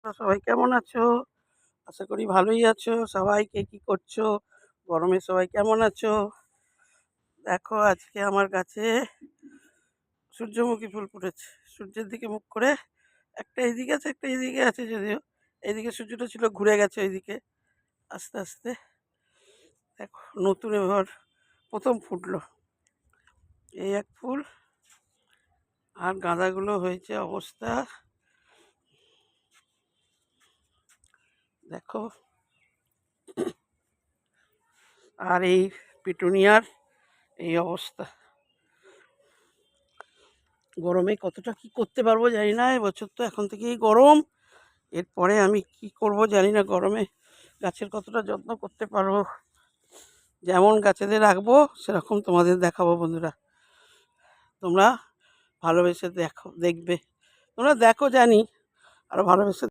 সবাই কেমন আছো? আশা করি ভালোই আছো। সবাই কে কি করছো? গরমে সবাই কেমন আছো? দেখো আজকে আমার গাছে সূর্যমুখী ফুল ফুটেছে। সূর্যের দিকে মুখ করে একটা এদিকে আছে, একটা এদিকে আছে, যদিও এদিকে সূর্যটা ছিল ঘুরে গেছে ওইদিকে। আস্তে আস্তে দেখো নতুন এবার প্রথম ফুটলো এই এক ফুল। আর গাঁদাগুলো হয়েছে অবস্থা দেখো। আর এই পিটুনিয়ার এই অবস্থা। গরমে কতটা কি করতে পারবো জানি না, এবছর তো এখন থেকেই গরম। এরপরে আমি কি করব জানি না, গরমে গাছের কতটা যত্ন করতে পারবো। যেমন গাছেদের রাখবো সেরকম তোমাদের দেখাবো বন্ধুরা। তোমরা ভালোবেসে দেখবে, তোমরা দেখো জানি, আরও ভালোবেসে